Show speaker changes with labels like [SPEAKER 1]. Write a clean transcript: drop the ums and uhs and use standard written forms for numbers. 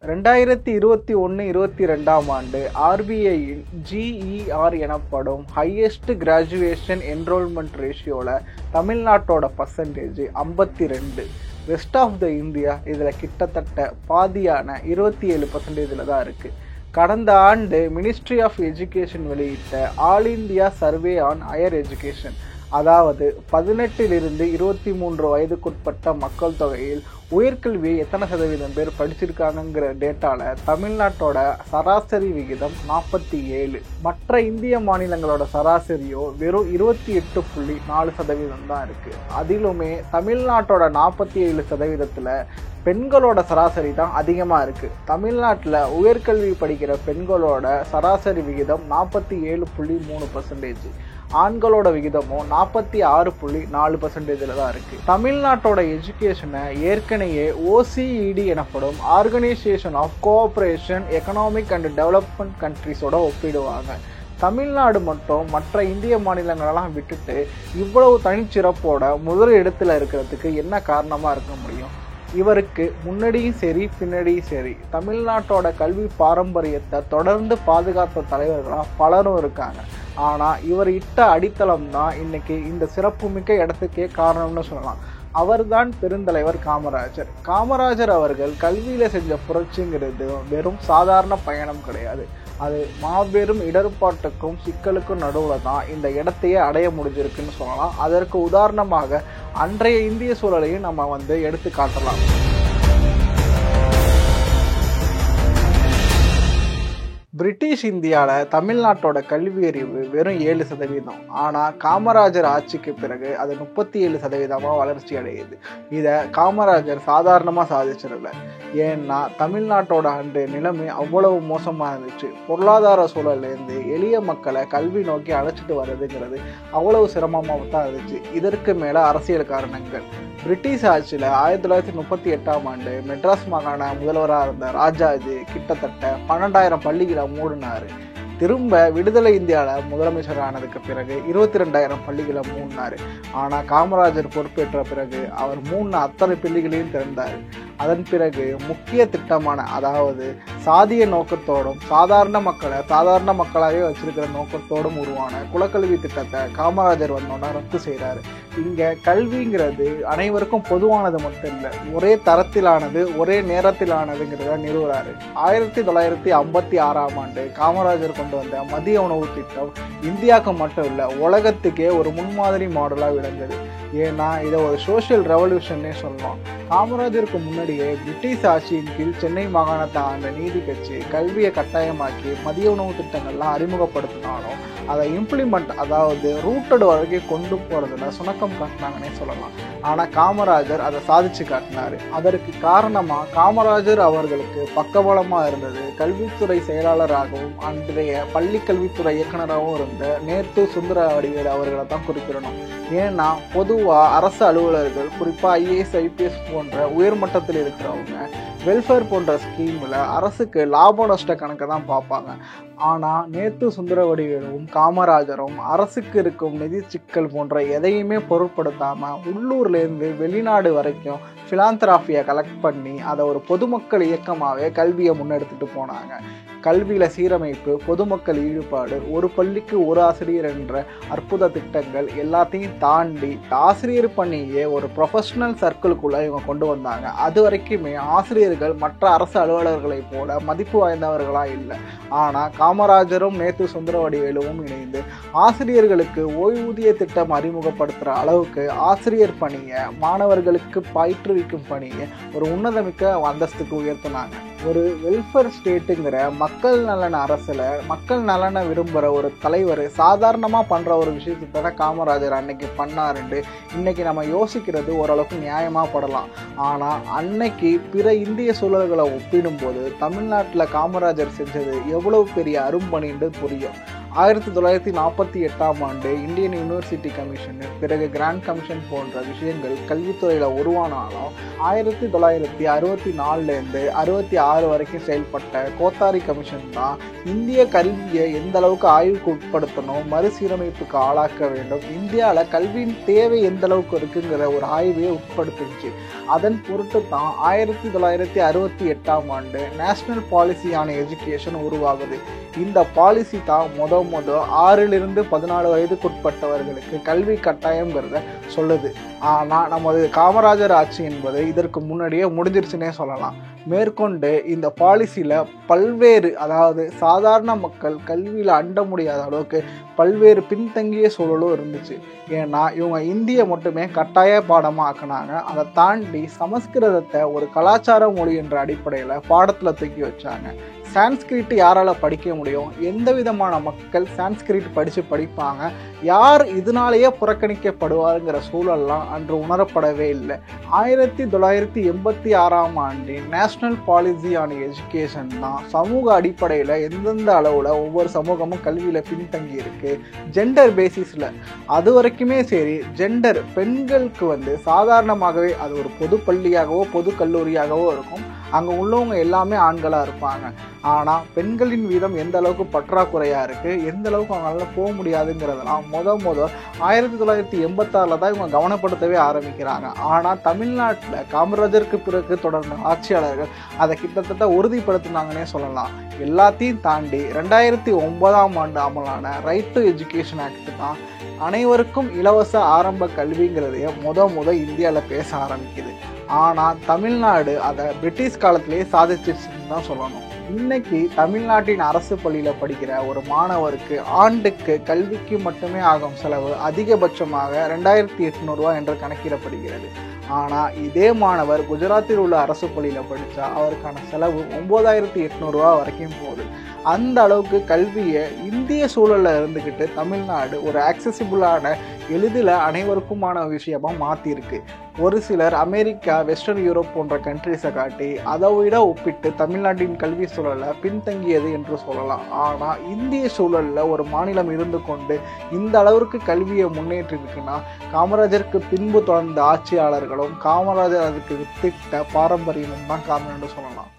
[SPEAKER 1] 2021-22ஆம் ஆண்டு ஆர்பிஐயின் ஜிஇஆர் எனப்படும் ஹையஸ்ட் கிராஜுவேஷன் என்ரோல்மெண்ட் ரேஷியோவில் தமிழ்நாட்டோட percentage 52. Rest of the India இதில் கிட்டத்தட்ட பாதியான 27% தான் இருக்குது. கடந்த ஆண்டு மினிஸ்ட்ரி ஆஃப் எஜுகேஷன் வெளியிட்ட all India survey on higher education, அதாவது 18 to 23 வயதுக்குட்பட்ட மக்கள் தொகையில் உயர்கல்வியை எத்தனை சதவீதம் பேர் படிச்சிருக்காங்கிற டேட்டாவில் தமிழ்நாட்டோட சராசரி விகிதம் 47. மற்ற இந்திய மாநிலங்களோட சராசரியோ வெறும் 28.4% தான் இருக்குது. அதிலுமே தமிழ்நாட்டோட 47%த்தில் பெண்களோட சராசரி தான் அதிகமாக இருக்குது. தமிழ்நாட்டில் உயர்கல்வி படிக்கிற பெண்களோட சராசரி விகிதம் 47.3%. ஆண்களோட விகிதமும் 46.4% தான் இருக்குது. தமிழ்நாட்டோட எஜுகேஷனை ஏற்கனவே OECD எனப்படும் organisation of cooperation economic and development கண்ட்ரிஸோட ஒப்பிடுவாங்க. Tamil Nadu மட்டும் மற்ற இந்திய மாநிலங்களெல்லாம் விட்டுட்டு இவ்வளவு தனிச்சிறப்போட முதல் இடத்துல இருக்கிறதுக்கு என்ன காரணமாக இருக்க முடியும்? இவருக்கு முன்னாடியும் சரி பின்னாடியும் சரி தமிழ்நாட்டோட கல்வி பாரம்பரியத்தை தொடர்ந்து பாதுகாத்த தலைவர்களாக பலரும் இருக்காங்க. ஆனால் இவர் இட்ட அடித்தளம் தான் இன்னைக்கு இந்த சிறப்புமிக்க இடத்துக்கே காரணம்னு சொல்லலாம். அவர்தான் பெருந்தலைவர் காமராஜர். காமராஜர் அவர்கள் கல்வியில் செஞ்ச புரட்சிங்கிறது வெறும் சாதாரண பயணம் கிடையாது. அது மாபெரும் இடர்பாட்டுக்கும் சிக்கலுக்கும் நடுவில் தான் இந்த இடத்தையே அடைய முடிஞ்சிருக்குன்னு சொல்லலாம். அதற்கு உதாரணமாக அன்றைய இந்திய சூழலையும் நம்ம எடுத்து காட்டலாம். பிரிட்டிஷ் இந்தியாவில் தமிழ்நாட்டோட கல்வி அறிவு வெறும் 7%. ஆனால் காமராஜர் ஆட்சிக்கு பிறகு அது 37% வளர்ச்சி அடையுது. இதை காமராஜர் சாதாரணமாக சாதிச்சிடல. ஏன்னா தமிழ்நாட்டோட அன்று நிலைமை அவ்வளவு மோசமாக இருந்துச்சு. பொருளாதார சூழல்லேருந்து எளிய மக்களை கல்வி நோக்கி அழைச்சிட்டு வர்றதுங்கிறது அவ்வளவு சிரமமாக தான் இருந்துச்சு. இதற்கு மேலே அரசியல் காரணங்கள். பிரிட்டிஷ் ஆட்சியில் 1938ஆம் ஆண்டு மெட்ராஸ் மாகாண முதல்வராக இருந்த ராஜாஜி கிட்டத்தட்ட 12,000 பள்ளிகளை மூடினார். திரும்ப விடுதலை இந்தியாவில் முதலமைச்சர் ஆனதுக்கு பிறகு 22,000 பள்ளிகளை மூடினார். ஆனால் காமராஜர் பொறுப்பேற்ற பிறகு அவர் அத்தனை பள்ளிகளையும் திறந்தார். அதன் பிறகு முக்கிய திட்டமான, அதாவது சாதிய நோக்கத்தோடும் சாதாரண மக்களை சாதாரண மக்களாகவே வச்சிருக்கிற நோக்கத்தோடும் உருவான குலக்கல்வி திட்டத்தை காமராஜர் வந்தோன்னா ரத்து செய்கிறாரு. இங்கே கல்விங்கிறது அனைவருக்கும் பொதுவானது மட்டும் இல்லை, ஒரே தரத்திலானது ஒரே நேரத்திலானதுங்கிறத நிறுவுறாரு. 1956ஆம் ஆண்டு காமராஜர் கொண்டு வந்த மதிய உணவு திட்டம் இந்தியாவுக்கு மட்டும் இல்லை, உலகத்துக்கே ஒரு முன்மாதிரி மாடலாக விளங்குது. ஏன்னா இதை ஒரு சோஷியல் ரெவல்யூஷன்னே சொல்லலாம். காமராஜருக்கு முன்னாடியே பிரிட்டிஷ் ஆட்சியின் கீழ் சென்னை மாகாணத்தை ஆண்ட நீதி கட்சி கல்வியை கட்டாயமாக்கி மதிய உணவு திட்டங்கள்லாம் அறிமுகப்படுத்தினாலும் அதை இம்ப்ளிமெண்ட், அதாவது ரூட்டட் வரைக்கும் கொண்டு போகிறதுல சுணக்கம் காட்டினாங்கன்னே சொல்லலாம். ஆனால் காமராஜர் அதை சாதிச்சு காட்டினார். அதற்கு காரணமாக காமராஜர் அவர்களுக்கு பக்கபலமாக இருந்தது கல்வித்துறை செயலாளராகவும் அன்றைய பள்ளி கல்வித்துறை இயக்குநராகவும் இருந்த நேத்து சுந்தரவடிவேலு அவர்களை தான் குறிப்பிடணும். ஏன்னா பொதுவாக அரசு அலுவலர்கள், குறிப்பாக ஐஏஎஸ் ஐபிஎஸ் போன்ற உயர்மட்டத்தில் இருக்கிறவங்க வெல்ஃபேர் போன்ற ஸ்கீமில் அரசுக்கு லாப நஷ்ட கணக்கை தான் பார்ப்பாங்க. ஆனால் நேத்து சுந்தரவடிவேலுவும் காமராஜரும் அரசுக்கு இருக்கும் நிதி சிக்கல் போன்ற எதையுமே பொருட்படுத்தாமல் உள்ளூர்லேருந்து வெளிநாடு வரைக்கும் ஃபிலாந்திராஃபியை கலெக்ட் பண்ணி அதை ஒரு பொதுமக்கள் இயக்கமாகவே கல்வியை முன்னெடுத்துட்டு போனாங்க. கல்வியில் சீரமைப்பு, பொதுமக்கள் ஈடுபாடு, ஒரு பள்ளிக்கு ஒரு ஆசிரியர் என்ற அற்புத திட்டங்கள் எல்லாத்தையும் தாண்டி ஆசிரியர் பணியே ஒரு ப்ரொஃபஷனல் சர்க்கிளுக்குள்ளே இவங்க கொண்டு வந்தாங்க. அது வரைக்குமே ஆசிரியர்கள் மற்ற அரசு அலுவலர்களைப் போல மதிப்பு வாய்ந்தவர்களாக இல்லை. ஆனால் காமராஜரும் நேத்து சுந்தரவடிவேலுவும் இணைந்து ஆசிரியர்களுக்கு ஓய்வூதிய திட்டம் அறிமுகப்படுத்துகிற அளவுக்கு ஆசிரியர் பணியை, மாணவர்களுக்கு பயிற்றுவிக்கும் பணியை ஒரு உன்னதமிக்க அந்தஸ்துக்கு உயர்த்தினாங்க. ஒரு வெல்ஃபேர் ஸ்டேட்டுங்கிற மக்கள் நலன அரசில் மக்கள் நலனை விரும்புகிற ஒரு தலைவர் சாதாரணமாக பண்ணுற ஒரு விஷயத்தை தானே காமராஜர் அன்னைக்கு பண்ணாருண்டு இன்னைக்கு நம்ம யோசிக்கிறது ஓரளவுக்கு நியாயமாக படலாம். ஆனால் அன்னைக்கு பிற இந்திய சூழல்களை ஒப்பிடும்போது தமிழ்நாட்டில் காமராஜர் செஞ்சது எவ்வளவு பெரிய அரும்பணின்னு புரியும். 1948 இந்தியன் யூனிவர்சிட்டி கமிஷன், பிறகு கிராண்ட் கமிஷன் போன்ற விஷயங்கள் கல்வித்துறையில் உருவானாலும் 1964 66 வரைக்கும் செயல்பட்ட கோத்தாரி கமிஷன் தான் இந்திய கல்வியை எந்த அளவுக்கு ஆய்வுக்கு உட்படுத்தணும், மறுசீரமைப்புக்கு ஆளாக்க வேண்டும், இந்தியாவில் கல்வியின் தேவை எந்த அளவுக்கு இருக்குங்கிற ஒரு ஆய்வையை உட்படுத்துச்சு. அதன் பொருட்டு தான் 1968 நேஷனல் பாலிசி ஆன் எஜுகேஷன் உருவாகுது. இந்த பாலிசி தான் முத 6 to 14 வயதுக்குட்பட்டவர்களுக்கு கல்வி கட்டாயம்ங்கிறத சொல்லுது. ஆனால் நமது காமராஜர் ஆட்சி என்பது இதற்கு முன்னாடியே முடிஞ்சிருச்சுன்னே சொல்லலாம். மேற்கொண்டு இந்த பாலிசியில் பல்வேறு, அதாவது சாதாரண மக்கள் கல்வியில் அண்ட முடியாத அளவுக்கு பல்வேறு பின்தங்கிய சூழலும் இருந்துச்சு. ஏன்னா இவங்க இந்தியை மட்டுமே கட்டாய பாடமாக ஆக்கினாங்க. அதை தாண்டி சமஸ்கிருதத்தை ஒரு கலாச்சார மொழி என்ற அடிப்படையில் பாடத்தில் தூக்கி வச்சாங்க. சான்ஸ்கிரிட் யாரால படிக்க முடியும்? எந்த விதமான மக்கள் சான்ஸ்கிரிட் படிப்பாங்க? யார் இதனாலேயே புறக்கணிக்கப்படுவாருங்கிற சூழல்லாம் அன்று உணரப்படவே இல்லை. 1986 நேஷனல் பாலிசி ஆன் எஜுகேஷன் தான் சமூக அடிப்படையில் எந்தெந்த அளவில் ஒவ்வொரு சமூகமும் கல்வியில் பின்தங்கி இருக்கு, ஜெண்டர் பேசிஸில். அது வரைக்குமே சரி, ஜெண்டர் பெண்களுக்கு சாதாரணமாகவே அது ஒரு பொது பள்ளியாகவோ பொது கல்லூரியாகவோ இருக்கும். அங்கே உள்ளவங்க எல்லாமே ஆண்களாக இருப்பாங்க. ஆனால் பெண்களின் வீதம் எந்த அளவுக்கு பற்றாக்குறையாக இருக்குது, எந்த அளவுக்கு அவங்களால போக முடியாதுங்கிறதெல்லாம் 1986 தான் இவங்க கவனப்படுத்தவே ஆரம்பிக்கிறாங்க. ஆனால் தமிழ்நாட்டில் காமராஜருக்கு பிறகு தொடர்ந்த ஆட்சியாளர்கள் அதை கிட்டத்தட்ட உறுதிப்படுத்தினாங்கன்னே சொல்லலாம். எல்லாத்தையும் தாண்டி 2009 அமலான ரைட் டு எஜுகேஷன் ஆக்ட் தான் அனைவருக்கும் இலவச ஆரம்ப கல்விங்கிறதையே முத இந்தியாவில் பேச ஆரம்பிக்குது. ஆனால் தமிழ்நாடு அதை பிரிட்டிஷ் காலத்திலேயே சாதிச்சிருச்சுன்னு தான் சொல்லணும். இன்னைக்கு தமிழ்நாட்டின் அரசு பள்ளியில் படிக்கிற ஒரு மாணவருக்கு ஆண்டுக்கு கல்விக்கு மட்டுமே ஆகும் செலவு அதிகபட்சமாக 2800 என்று கணக்கிடப்படுகிறது. ஆனால் இதே மாணவர் குஜராத்தில் உள்ள அரசு பள்ளியில் படித்தா அவருக்கான செலவு 9800 வரைக்கும் போகுது. அந்த அளவுக்கு கல்வியை இந்திய சூழலில் இருந்துக்கிட்டு தமிழ்நாடு ஒரு ஆக்சசிபிளான, எளிதில் அனைவருக்குமான விஷயமாக மாற்றிருக்கு. ஒரு சிலர் அமெரிக்கா, வெஸ்டர்ன் யூரோப் போன்ற கண்ட்ரிஸை காட்டி அதை விட ஒப்பிட்டு தமிழ்நாட்டின் கல்வி சூழலை பின்தங்கியது என்று சொல்லலாம். ஆனால் இந்திய சூழலில் ஒரு மாநிலம் இருந்து கொண்டு இந்த அளவிற்கு கல்வியை முன்னேற்றிருக்குன்னா காமராஜருக்கு பின்பு தொடர்ந்த ஆட்சியாளர்களும் காமராஜர் அதுக்கு வித்திட்ட பாரம்பரியமும் தான் காரணம் என்று சொல்லலாம்.